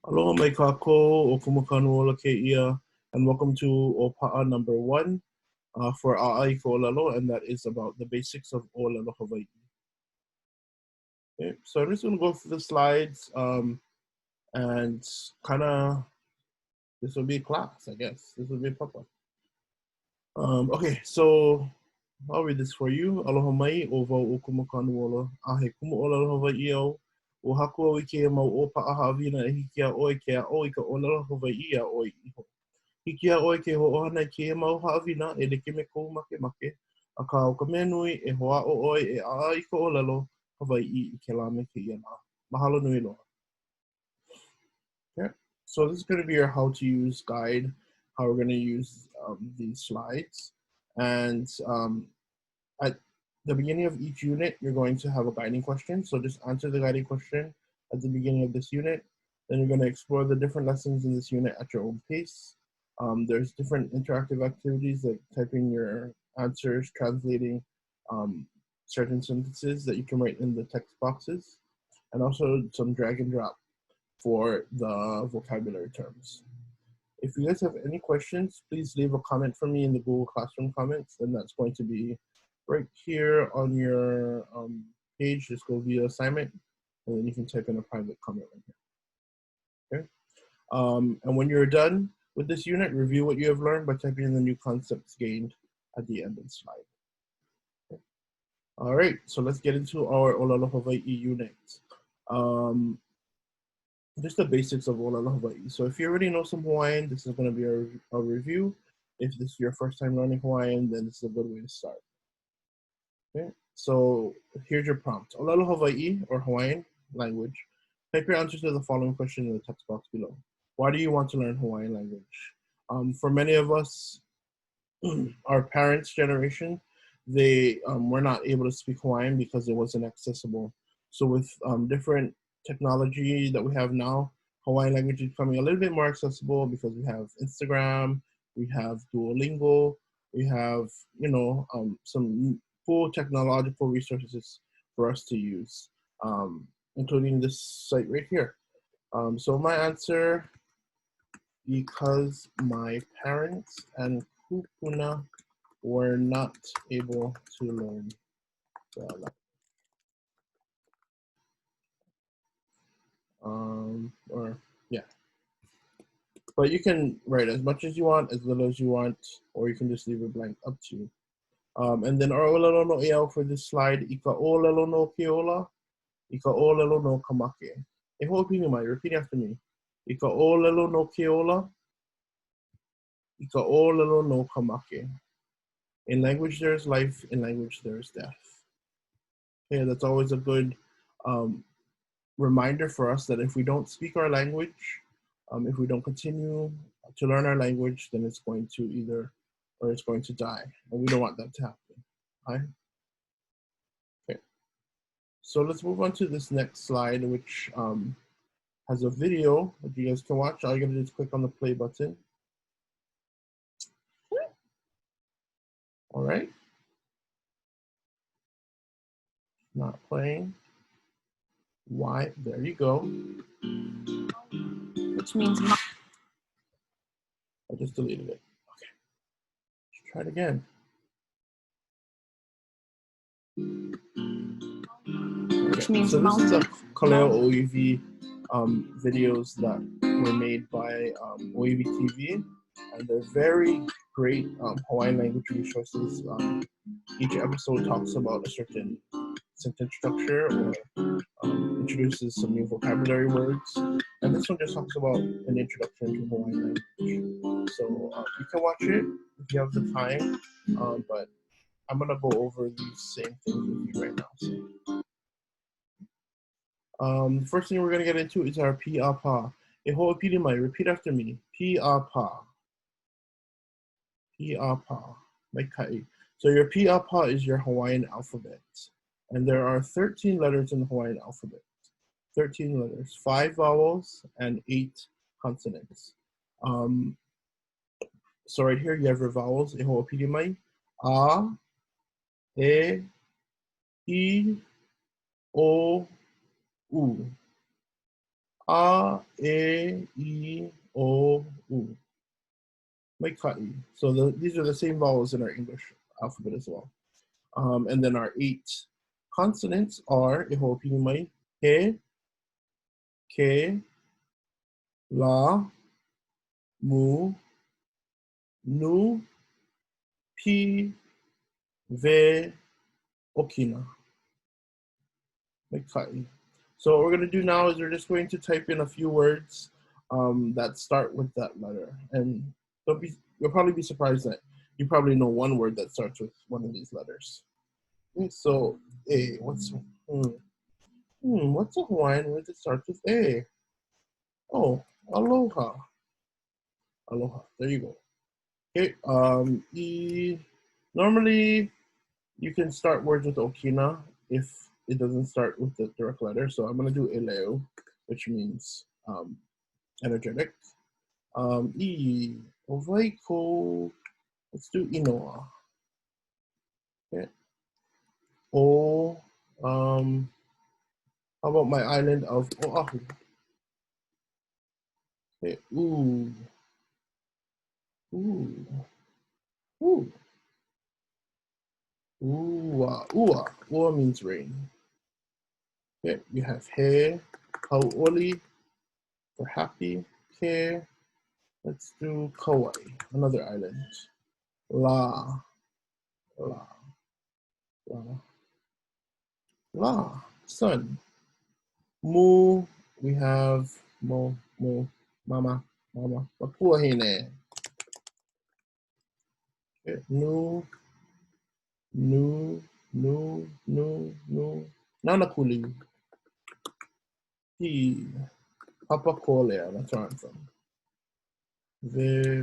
Aloha mai kākou, o kumakanuola keia, and welcome to ʻŌpaʻa number 1 for AAIKAOLELO, and that is about the basics of ʻŌlelo Hawaiʻi. Okay, so I'm just going to go through the slides and kind of, this will be class, I guess. This will be papa. Okay, so I'll read this for you. Aloha mai, o wau o kumakanuola, a he kumuʻolelo Hawaiʻi au. O haku au I ke mau ʻōpaʻa hawina e hiki a oi ke a oi ka ʻōlelo Hawaiʻi a oi iho. Hiki a oi ke hoʻohana I ke mau hawina e like me kou make a ka o ka mea nui e hoa o oi e ʻaʻa I ka ʻōlelo Hawaiʻi I ke la me ke ia la. Mahalo nui loa. Okay. So this is going to be your how to use guide, how we're going to use these slides. And at the beginning of each unit, you're going to have a guiding question. So just answer the guiding question at the beginning of this unit. Then you're going to explore the different lessons in this unit at your own pace. There's different interactive activities like typing your answers, translating certain sentences that you can write in the text boxes, and also some drag and drop for the vocabulary terms. If you guys have any questions, please leave a comment for me in the Google Classroom comments, and that's going to be right here on your page. Just go via assignment, and then you can type in a private comment right here. Okay. And when you're done with this unit, review what you have learned by typing in the new concepts gained at the end of the slide. Okay. All right, so let's get into our ʻŌlelo Hawaiʻi unit. Just the basics of ʻŌlelo Hawaiʻi. So if you already know some Hawaiian, this is going to be a review. If this is your first time learning Hawaiian, then this is a good way to start. Okay, so here's your prompt. ʻŌlelo Hawaiʻi, or Hawaiian language. Type your answer to the following question in the text box below. Why do you want to learn Hawaiian language? For many of us, our parents' generation, they were not able to speak Hawaiian because it wasn't accessible. So with different technology that we have now, Hawaiian language is becoming a little bit more accessible because we have Instagram, we have Duolingo, we have, you know, some full technological resources for us to use, including this site right here. So my answer, because my parents and kupuna were not able to learn the language. Or yeah, but you can write as much as you want, as little as you want, or you can just leave it blank, up to you. And then our ʻōlelo no ʻeau for this slide, I ka ʻōlelo no keola, I ka ʻōlelo no kamake. E hoʻopilimai, repeat after me. I ka ʻōlelo no keola, I ka ʻōlelo no kamake. In language there is life, in language there is death. Okay, that's always a good reminder for us that if we don't speak our language, if we don't continue to learn our language, then it's going to it's going to die. And we don't want that to happen, right? Okay, so let's move on to this next slide, which has a video that you guys can watch. All you gotta do is click on the play button. All right. Not playing. Why? There you go. Which means I just deleted it. Okay. Let's try it again. Which means so this is a Kaleo OEV videos that were made by OEV TV, and they're very great Hawaiian language resources. Each episode talks about a certain sentence structure or introduces some new vocabulary words, and this one just talks about an introduction to Hawaiian language. So you can watch it if you have the time, but I'm gonna go over these same things with you right now. So, first thing we're gonna get into is our ʻŌpaʻa. E hoʻopilimai, repeat after me. ʻŌpaʻa. ʻŌpaʻa. Maikai. So your ʻŌpaʻa is your Hawaiian alphabet. And there are 13 letters in the Hawaiian alphabet. 13 letters, 5 vowels and 8 consonants. So right here you have your vowels. E hoʻopilimai. A, e, I, o, u. A, E, I, O, U. Maikai. So these are the same vowels in our English alphabet as well. And then our 8 consonants are EHOOPILIMAI, He, Ke, La, Mu, Nu, Pi, Ve, Okina. Maikai. So what we're going to do now is we're just going to type in a few words that start with that letter. And you'll probably be surprised that you probably know one word that starts with one of these letters. Okay, so A, what's a Hawaiian word that starts with A? Oh, Aloha. Aloha, there you go. Okay, E, normally you can start words with Okina if it doesn't start with the direct letter. So I'm gonna do ʻElelo, which means energetic. E, Ovaiko, let's do Inoa. Okay. O, how about my island of Oahu? Okay. Ooh. Ooh. Ooh. Ua. Ua. Ua means rain. Okay. You have he, hauʻoli for happy. Ke. Let's do Kauai, another island. La. La. La. La. Sun. Mu. We have mo. Mo. Mama. Mama. Mapuahine. Okay. Nu. Nu. Nu. Nu. Nu. Nanakuli. He. Papakolea. That's where I'm from. Vehe,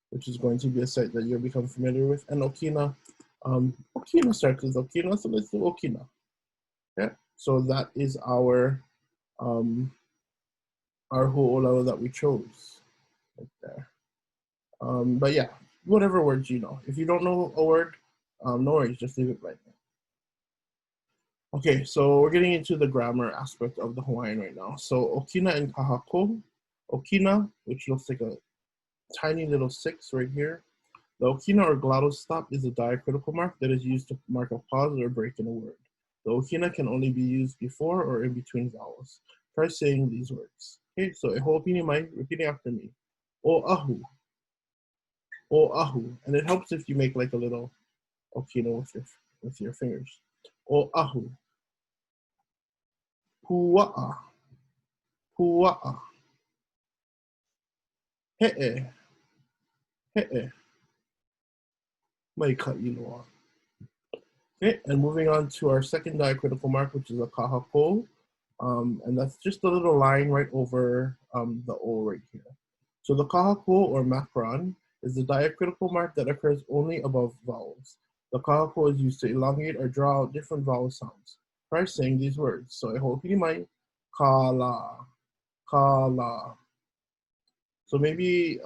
which is going to be a site that you'll become familiar with, and Okina. Okina starts with Okina, so let's do Okina. Okay, so that is our ho'olelo that we chose right there. But yeah, whatever words you know. If you don't know a word, no worries, just leave it blank. Okay, so we're getting into the grammar aspect of the Hawaiian right now. So Okina and Kahako. Okina, which looks like a tiny little 6 right here. The Okina or glottal stop is a diacritical mark that is used to mark a pause or a break in a word. The Okina can only be used before or in between vowels. Try saying these words. Okay, so EHOOPILIMAI, repeating after me. Oahu. Oahu. And it helps if you make like a little Okina with your fingers. Oahu. Pua'a. Pua'a. He'e. He'e. Maika'iloa. Okay, and moving on to our second diacritical mark, which is a kahako. And that's just a little line right over the O right here. So the kahako or macron is the diacritical mark that occurs only above vowels. The kahako is used to elongate or draw out different vowel sounds. Try saying these words. So EHOOPILIMAI, kala, kala. So maybe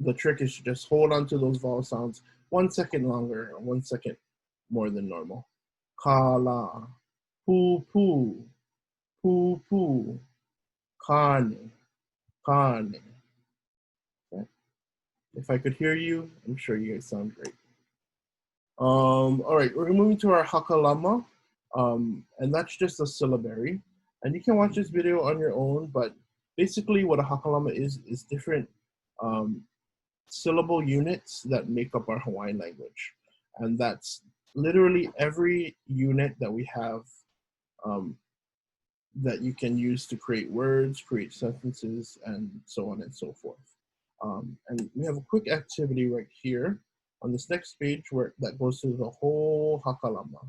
the trick is to just hold on to those vowel sounds 1 second longer, 1 second more than normal. Kala, pu pu, pu pu, kane, kane. Okay. If I could hear you, I'm sure you guys sound great. All right, we're moving to our Hakalama, and that's just a syllabary. And you can watch this video on your own, but basically what a Hakalama is different syllable units that make up our Hawaiian language. And that's literally every unit that we have that you can use to create words, create sentences, and so on and so forth. And we have a quick activity right here on this next page that goes through the whole Hakalama.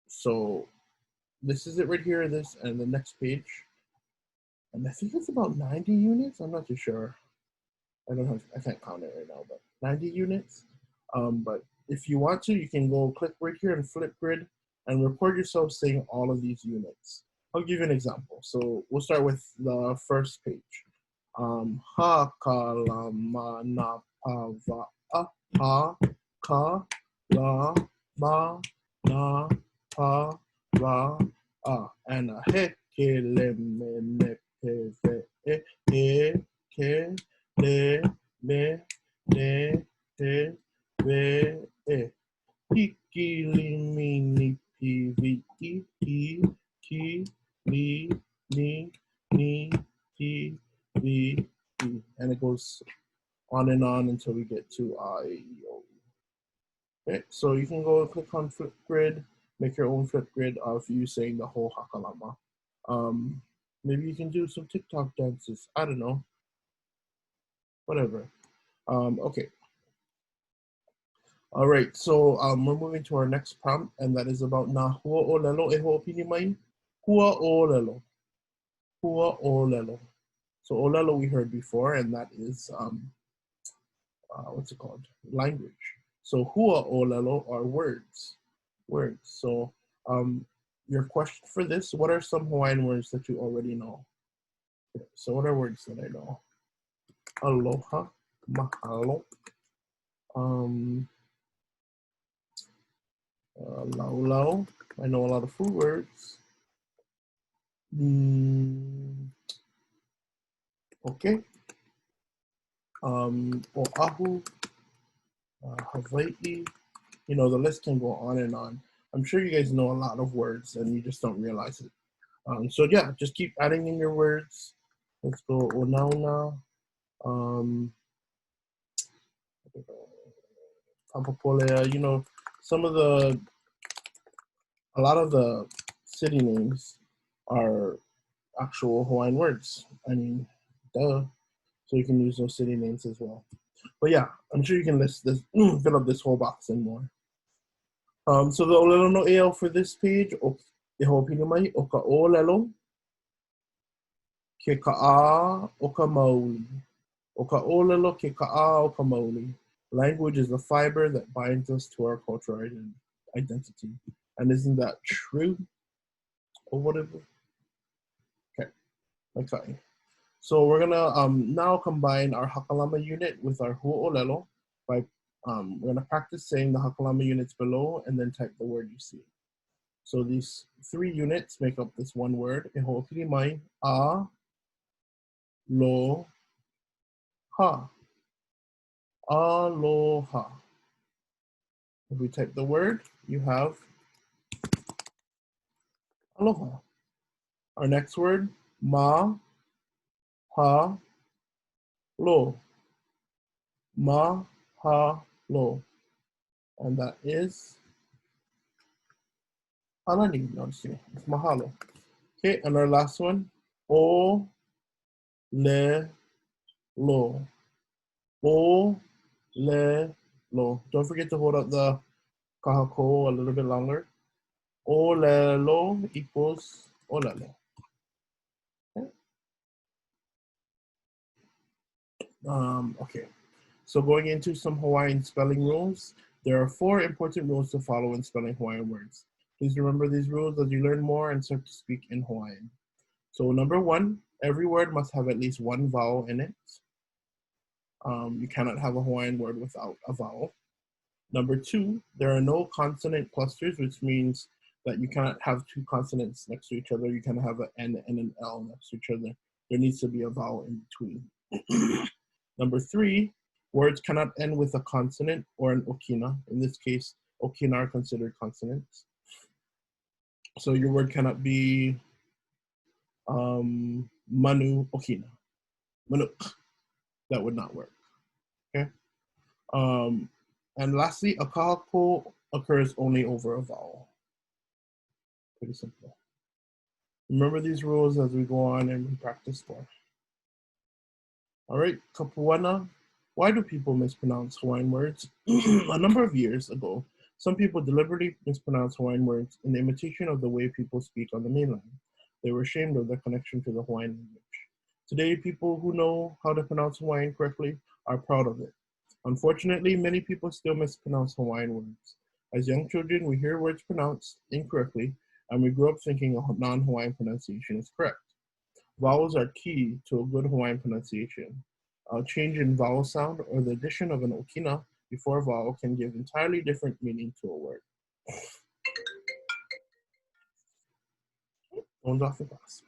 So this is it right here, this and the next page. And I think it's about 90 units. I'm not too sure. I can't count it right now, but 90 units. But if you want to, you can go click right here and flip grid and record yourself saying all of these units. I'll give you an example. So we'll start with the first page. Hakalama na paʻa ha ka la ma na, pa, ra, a. And a he, ke, le, me, ne, pe, ve, e, ke, le, me, ne, pe, ve, e. Hiki, li, mi, ni, pi, vi, I, ki, li, ni, pi, vi, I. And it goes on and on until we get to ʻAʻa. Okay, so you can go and click on Flipgrid, make your own Flipgrid of you saying the whole Hakalama. Maybe you can do some TikTok dances. I don't know. Whatever. Okay. All right, so we're moving to our next prompt, and that is about na hua o lelo e hoʻopilimai. Hua o lelo. Hua o lelo. So o lelo we heard before, and that is what's it called? Language. So hua o lelo are words. Words. So your question for this, what are some Hawaiian words that you already know? Okay, so what are words that I know? Aloha, mahalo, lau. I know a lot of food words. Okay. Oahu, Hawaiʻi. You know, the list can go on and on. I'm sure you guys know a lot of words and you just don't realize it. So yeah, just keep adding in your words. Let's go onauna. Papapolea, you know, a lot of the city names are actual Hawaiian words. I mean, duh. So you can use those city names as well. But yeah, I'm sure you can list this, fill up this whole box and more. So the ʻŌlelo no ʻEO for this page, e hoʻopilimai o ka ʻōlelo, ke kaʻa o ka maoli. O ka ʻōlelo ke kaʻa o ka maoli. Language is the fiber that binds us to our cultural identity. And isn't that true? Or whatever? Okay. So we're gonna now combine our Hakalama unit with our hu'olelo by we're gonna practice saying the Hakalama units below and then type the word you see. So these 3 units make up this one word. E hoʻopilimai, aloha. Aloha. If we type the word, you have aloha. Our next word, mahalo. Mahalo. And that is alani. No, just kidding. It's mahalo. Okay, and our last one, ʻŌlelo. ʻŌlelo. Don't forget to hold up the kākou a little bit longer. ʻŌlelo equals ʻōlelo. Okay. Okay, so going into some Hawaiian spelling rules, there are 4 important rules to follow in spelling Hawaiian words. Please remember these rules as you learn more and start to speak in Hawaiian. So number 1, every word must have at least 1 vowel in it. You cannot have a Hawaiian word without a vowel. Number 2, there are no consonant clusters, which means that you cannot have 2 consonants next to each other. You can have an N and an L next to each other. There needs to be a vowel in between. Number 3, words cannot end with a consonant or an okina. In this case, okina are considered consonants. So your word cannot be manu okina. Manuk. That would not work. Okay. And lastly, a kākou occurs only over a vowel. Pretty simple. Remember these rules as we go on and we practice more. All right, kapuana. Why do people mispronounce Hawaiian words? A number of years ago, some people deliberately mispronounced Hawaiian words in imitation of the way people speak on the mainland. They were ashamed of their connection to the Hawaiian language. Today, people who know how to pronounce Hawaiian correctly are proud of it. Unfortunately, many people still mispronounce Hawaiian words. As young children, we hear words pronounced incorrectly, and we grow up thinking a non-Hawaiian pronunciation is correct. Vowels are key to a good Hawaiian pronunciation. A change in vowel sound or the addition of an okina before a vowel can give entirely different meaning to a word. off the class.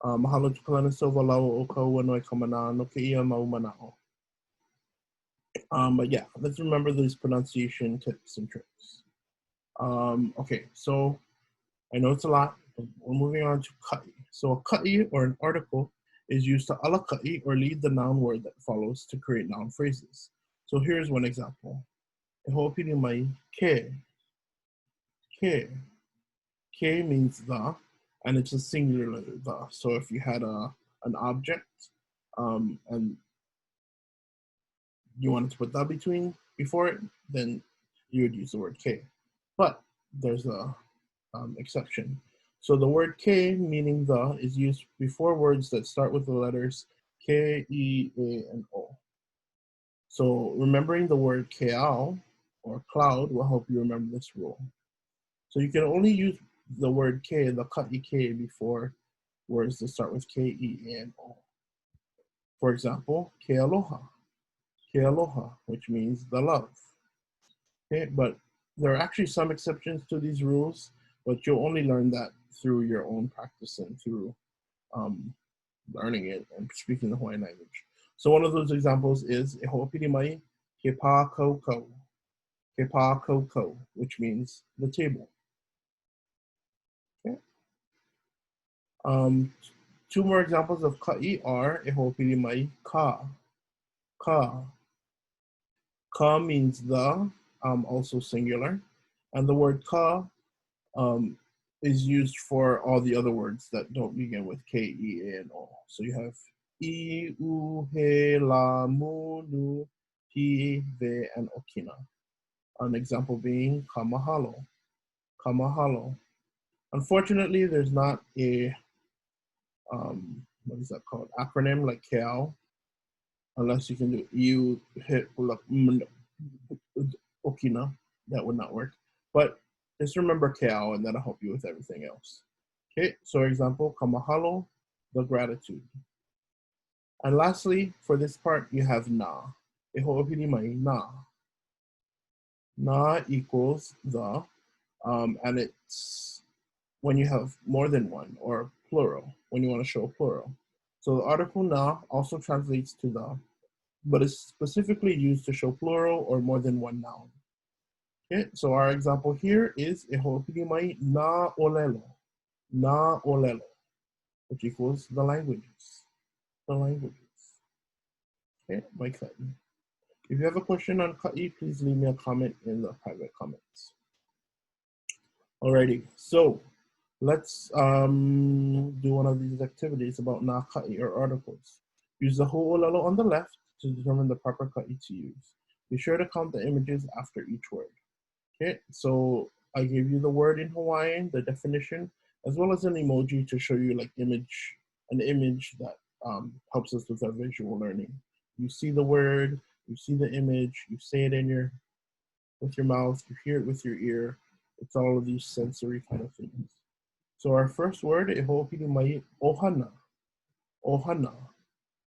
Mahalo to kalana silva lau o ka wanoi kamana no ke ia mau manao. But yeah, let's remember these pronunciation tips and tricks. Okay, so I know it's a lot, but we're moving on to ka'i. So a ka'i, or an article, is used to ala ka'i, or lead the noun word that follows to create noun phrases. So here's one example. E hoʻopilimai ke. Ke. Ke means the, and it's a singular the. So if you had an object and you wanted to put the before it, then you would use the word ke. But there's a exception. So the word ke, meaning the, is used before words that start with the letters K, E, A, and O. So remembering the word keao, or cloud, will help you remember this rule. So you can only use the word ke, the ka'i ke, before words that start with K, E, A, and O. For example, ke aloha, which means the love. Okay, but there are actually some exceptions to these rules, but you'll only learn that through your own practice and through learning it and speaking the Hawaiian language. So one of those examples is e hoʻopilimai ke pā kākou. Ke pā kākou, which means the table. Okay. Two more examples of ka'i are e hoʻopilimai ka. Ka. Ka means the, also singular, and the word ka is used for all the other words that don't begin with K, E, A, and O. So you have I, U, He, La, Mu, Nu, Hi, Ve, and Okina. An example being ka mahalo. Ka mahalo. Unfortunately, there's not a, what is that called? Acronym like KAO, unless you can do you hit Okina, that would not work. But just remember KAO and that'll help you with everything else. Okay, so example, ka mahalo, the gratitude. And lastly, for this part, you have na. E hoʻopilimai na. Na equals the, and it's when you have more than one, or plural, when you want to show plural. So the article na also translates to the, but is specifically used to show plural or more than one noun. Okay, so our example here is e hoʻopilimai na ʻŌlelo. Na ʻŌlelo, which equals the languages. The languages. Okay, my ka'i. If you have a question on ka'i, please leave me a comment in the private comments. Alrighty, so let's do one of these activities about na ka'i, or articles. Use the ho'olelo on the left to determine the proper ka'i to use. Be sure to count the images after each word. Okay, so I gave you the word in Hawaiian, the definition, as well as an emoji to show you like an image that helps us with our visual learning. You see the word, you see the image, you say it with your mouth, you hear it with your ear. It's all of these sensory kind of things. So our first word, e hoʻopilimai ʻohana. Ohana.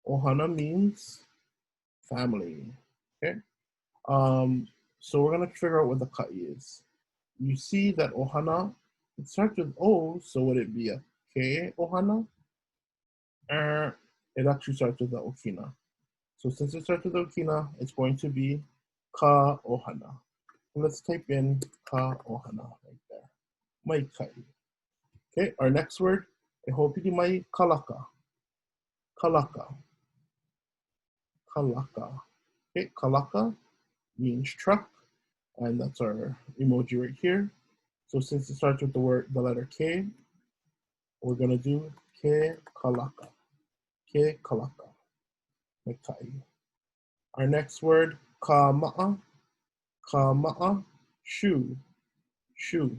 Ohana means family. Okay. So we're gonna figure out what the ka'i is. You see that ohana, it starts with O, so would it be a ke ohana? It actually starts with the okina. So since it starts with okina, it's going to be ka ohana. Let's type in ka ohana right there. Mai ka'i. Okay, our next word, e hoʻopilimai kalaka. Kalaka. Kalaka. Okay, kalaka means truck, and that's our emoji right here. So since it starts with the letter K, we're gonna do ke kalaka. Ke kalaka. Mekai. Our next word, kama'a. Kama'a, shoe. Shoe.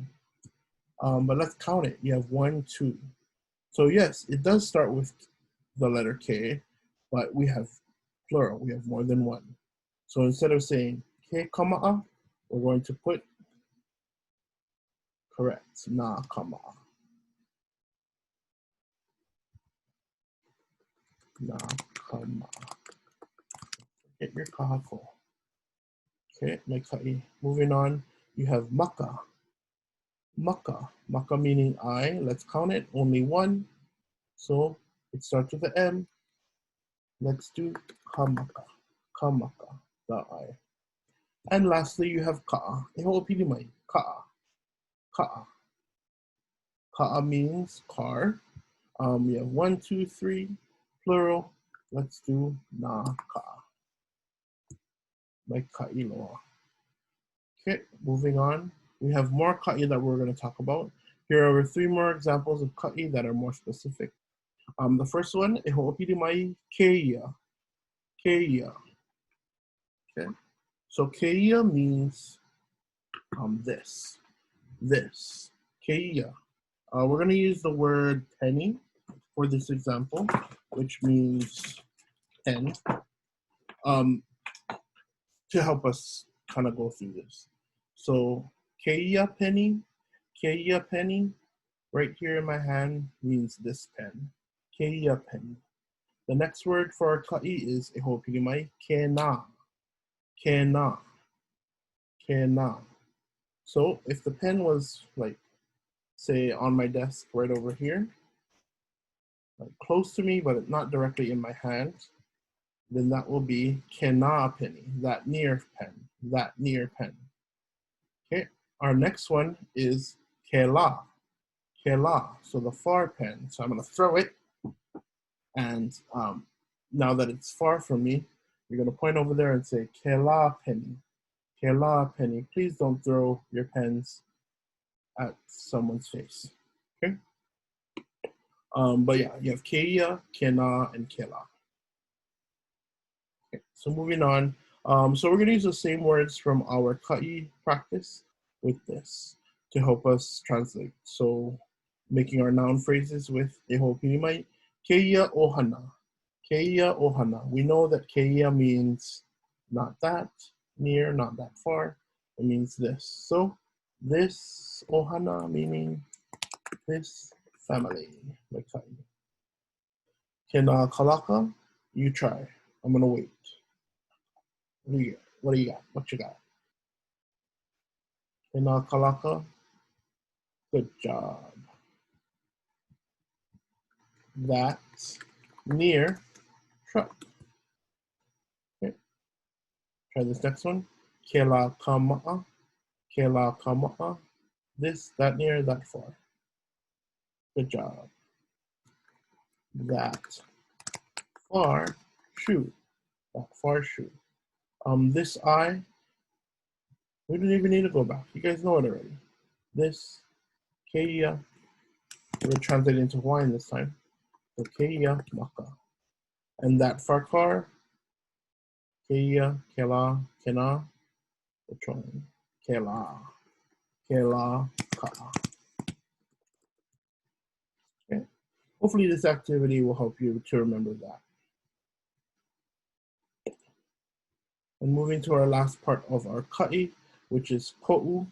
But let's count it. You have 1, 2. So yes, it does start with the letter K, but we have plural. We have more than one. So instead of saying ke kama'a, we're going to put correct, na kama'a. Na kama'a. Get your kākou. Okay, mai ka'i. Moving on, you have maka. Maka. Maka meaning I. Let's count it. Only one. So it starts with the M. Let's do kamaka. Kamaka. The I. And lastly, you have kaʻa. EHOOPILIMAI. Kaʻa. Kaʻa. Kaʻa means car. We have 1, 2, 3, plural. Let's do na kaʻa. Mai kaʻi loa. Okay, moving on. We have more kaʻi that we're going to talk about. Here are 3 more examples of kaʻi that are more specific. The first one, EHOOPILIMAI keia. Keia. Okay, so keia means this. This. Keia. We're going to use the word penny for this example, which means pen, to help us kind of go through this. So keia penny, right here in my hand means this pen. Keia penny. The next word for our kaʻi is EHOOPILIMAI kena. Kena. Kena. So if the pen was like, say, on my desk right over here, like close to me, but not directly in my hand, then that will be kena penny, that near pen, that near pen. Okay, our next one is kela. Kela, so the far pen. So I'm gonna throw it, and now that it's far from me, you're gonna point over there and say kela penny. Kela penny. Please don't throw your pens at someone's face. Okay. But yeah, you have keia, kena, and kela. Okay, so moving on. So we're going to use the same words from our kaʻi practice with this to help us translate. So making our noun phrases with EHOOPILIMAI. Keia ohana. Keia ohana. We know that keia means not that near, not that far. It means this. So this ohana meaning this family. Like kaʻi. Kena kalaka, you try. I'm gonna wait. What do you got? What do you got? What you got? Kena kalaka, good job. That's near truck. Okay. Try this next one. Kela kama'a, kela kama'a. This, that near, that far. Good job. That far shoe. That far shoe. This I, we don't even need to go back. You guys know it already. This, keia, we're gonna translate into Hawaiian this time. So keia maka. And that far car, keia, kela, kena, which one? Kela, kela, ka'a. Okay. Hopefully this activity will help you to remember that. And moving to our last part of our ka'i, which is ko'u.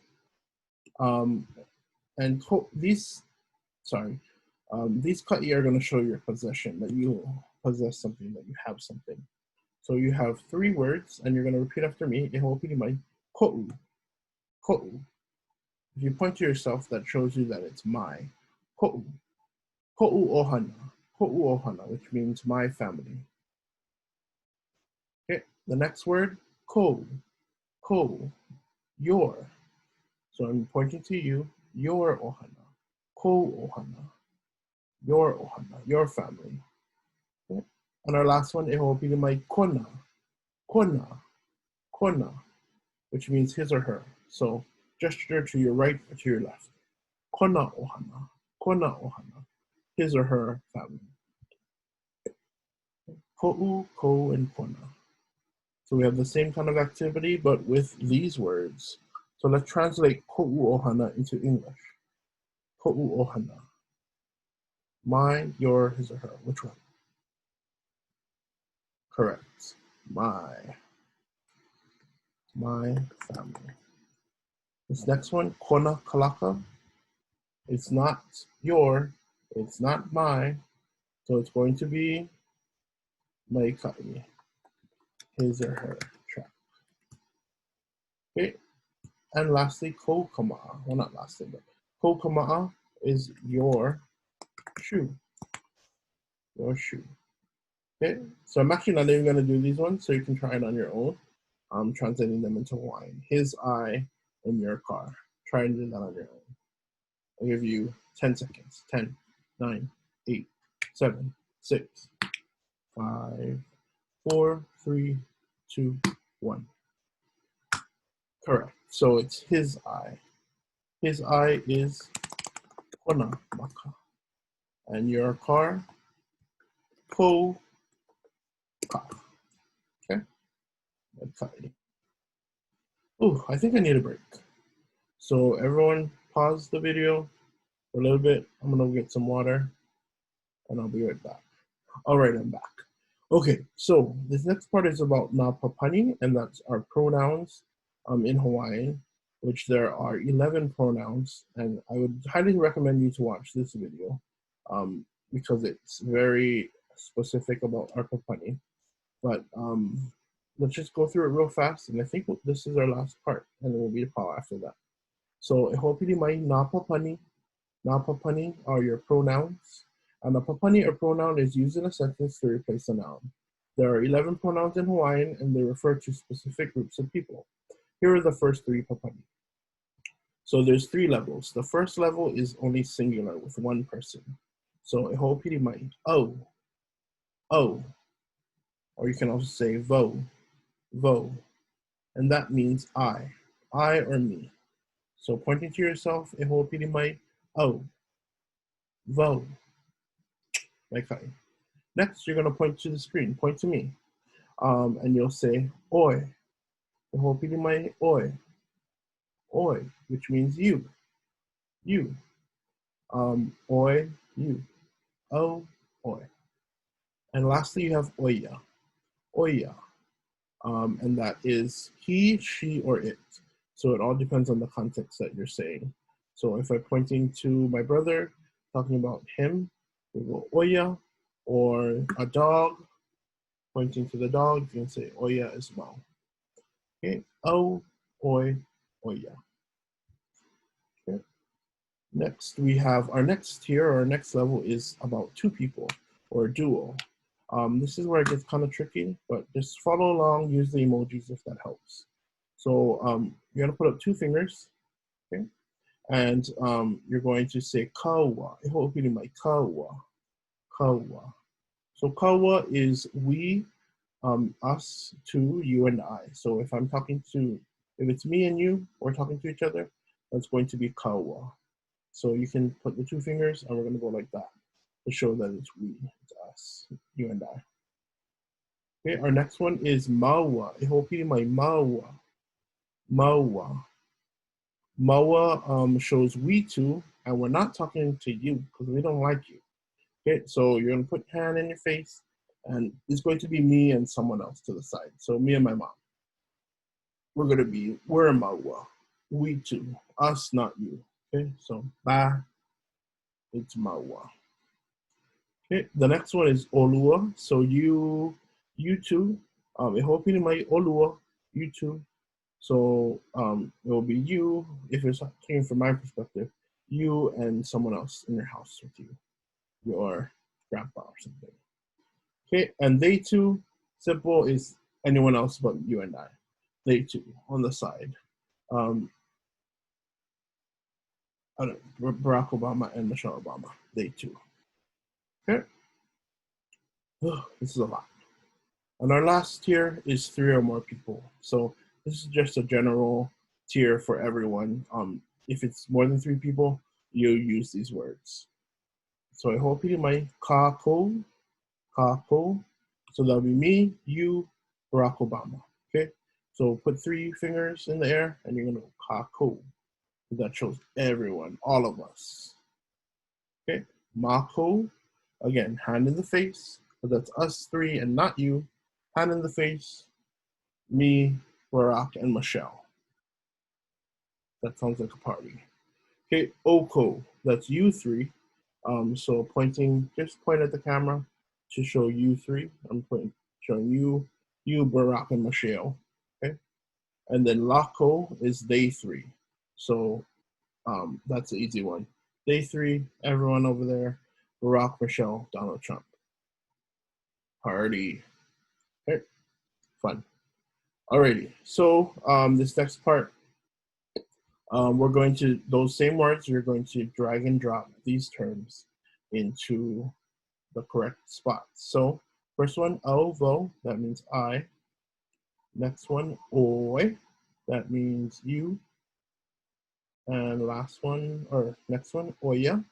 These ka'i are going to show your possession, that you possess something, that you have something. So you have 3 words, and you're going to repeat after me. EHOOPILIMAI, ko'u, ko'u. If you point to yourself, that shows you that it's my. Ko'u, ko'u ohana, which means my family. Okay, the next word, ko, your. So I'm pointing to you, your ohana, ko ohana, your family. Okay. And our last one, EHOOPILIMAI kona, which means his or her. So gesture to your right or to your left. Kona ohana, his or her family. Ko'u, ko, and kona. So we have the same kind of activity, but with these words. So let's translate ko'u ohana into English. Ko'u ohana. My, your, his or her. Which one? Correct. My family. This next one, kona kalaka. It's not your, it's not my, so it's going to be mai ka'i, his or her track. Okay, and lastly, ko kama'a. Well, not lastly, but Kokama'a is your shoe. Your shoe. Okay, so I'm actually not even going to do these ones, so you can try it on your own. I'm translating them into Hawaiian. His eye in your car. Try and do that on your own. I'll give you 10 seconds. 10, 9, 8, 7, 6, 5, 4, 3, 2, 1. Correct. So it's his eye. His eye is kona maka. And your car, ko ka. Okay? Okay. Oh, I think I need a break. So everyone pause the video for a little bit. I'm gonna get some water and I'll be right back. All right, I'm back. Okay, so this next part is about na papani, and that's our pronouns in Hawaiian, which there are 11 pronouns, and I would highly recommend you to watch this video because it's very specific about our papani. But let's just go through it real fast, and I think this is our last part, and it will be the paʻa after that. So EHOOPILIMAI na papani. Na papani are your pronouns. And a papani or pronoun is used in a sentence to replace a noun. There are 11 pronouns in Hawaiian, and they refer to specific groups of people. Here are the first 3 papani. So there's 3 levels. The first level is only singular with one person. So EHOOPILIMAI, oh, oh. Or you can also say vo, vo. And that means I or me. So pointing to yourself, EHOOPILIMAI, oh, vo. Okay. Next, you're going to point to the screen. Point to me. And you'll say, oi. EHOOPILIMAI, oi. Oi, which means you. You. Oi, you. Oh, oi. And lastly, you have oia. Oia. And that is he, she, or it. So it all depends on the context that you're saying. So if I'm pointing to my brother, talking about him, we go oia. Or a dog, pointing to the dog, you can say oia as well. Okay, oh, oi, oia. Okay. Next, we have our next tier, or our next level is about 2 people, or duo. This is where it gets kind of tricky, but just follow along, use the emojis if that helps. So you're gonna put up 2 fingers, okay? And you're going to say kaua. EHOOPILIMAI, kaua, kaua. So kaua is we, us, two, you, and I. So if I'm talking to, if it's me and you, we're talking to each other, that's going to be kaua. So you can put the 2 fingers, and we're going to go like that to show that it's we, it's us, you and I. Okay, our next one is maua. EHOOPILIMAI, maua, maua. Maua shows we two, and we're not talking to you because we don't like you. Okay, so you're gonna put hand in your face, and it's going to be me and someone else to the side. So me and my mom. We're maua. We two. Us, not you. Okay, so ba, it's maua. Okay, the next one is olua. So you two. EHOOPILIMAI olua, you two. So it will be you, if it's taken from my perspective, you and someone else in your house with you, your grandpa or something. Okay, and they two, simple, is anyone else but you and I. They two on the side. Barack Obama and Michelle Obama, they two. Okay, this is a lot. And our last tier is 3 or more people. So this is just a general tier for everyone. If it's more than 3 people, you use these words. So EHOOPILIMAI, kākou, kākou. So that'll be me, you, Barack Obama. Okay. So put 3 fingers in the air, and you're gonna go kākou. That shows everyone, all of us. Okay. Mākou, again, hand in the face. So that's us 3 and not you. Hand in the face, me, Barack, and Michelle. That sounds like a party. Okay, oko, that's you 3. So pointing, just point at the camera to show you 3. I'm showing you, Barack, and Michelle. Okay, and then lako is they 3. So That's the easy one. Day 3, everyone over there, Barack, Michelle, Donald Trump. Party. Okay. Fun. Alrighty, so this next part, we're going to, those same words, you're going to drag and drop these terms into the correct spots. So first one, ʻO, that means I. Next one, ʻoi, that means you. And last one, or next one, ʻoia,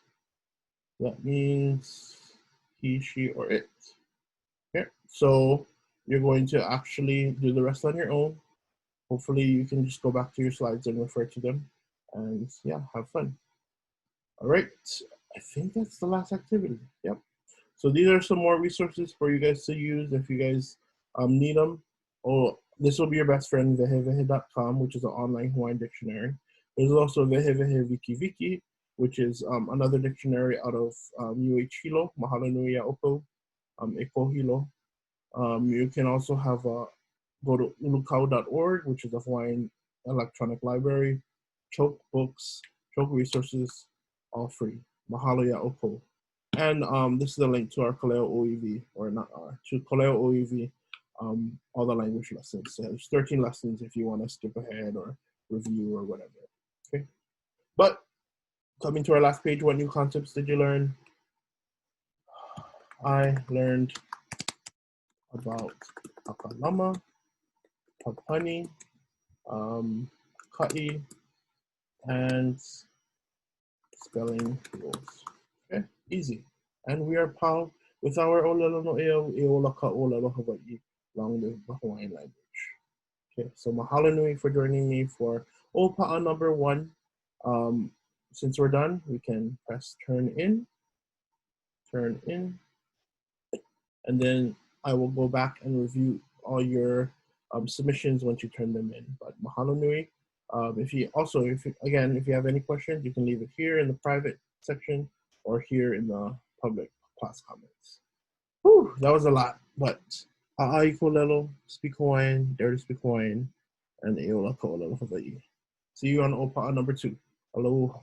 that means he, she, or it. Okay, so you're going to actually do the rest on your own. Hopefully you can just go back to your slides and refer to them. And yeah, have fun. All right, I think that's the last activity. Yep. So these are some more resources for you guys to use if you guys need them. Oh, this will be your best friend, vehevehe.com, which is an online Hawaiian dictionary. There's also Vehevehe Wiki, which is another dictionary out of UH Mahalo Nui A'Oko, Ekohilo. You can also have go to ulukau.org, which is a Hawaiian electronic library, choke books, choke resources, all free. Mahalo A'Oko. And this is a link to our Kaleo OEV, or not our, to Kaleo OEV, all the language lessons. So there's 13 lessons if you want to skip ahead or review or whatever. Okay. But coming to our last page, what new concepts did you learn? I learned about Hakalama, Papani, Ka'i, and spelling rules. Okay, easy. And we are proud with our ʻŌlelo no ʻEO, ʻEola kāʻōlelo Hawaiʻi, long live the Hawaiian language. Okay, so mahalo nui for joining me for ʻŌpaʻa number 1. Since we're done, we can press turn in, and then I will go back and review all your submissions once you turn them in. But mahalo nui. If you have any questions, you can leave it here in the private section or here in the public class comments. Whew, that was a lot, but ʻAʻAIKAOLELO, speak Hawaiian, dare to speak Hawaiian, and ʻEola kāʻōlelo Hawaii. See you on ʻŌpaʻa number 2. Aloha.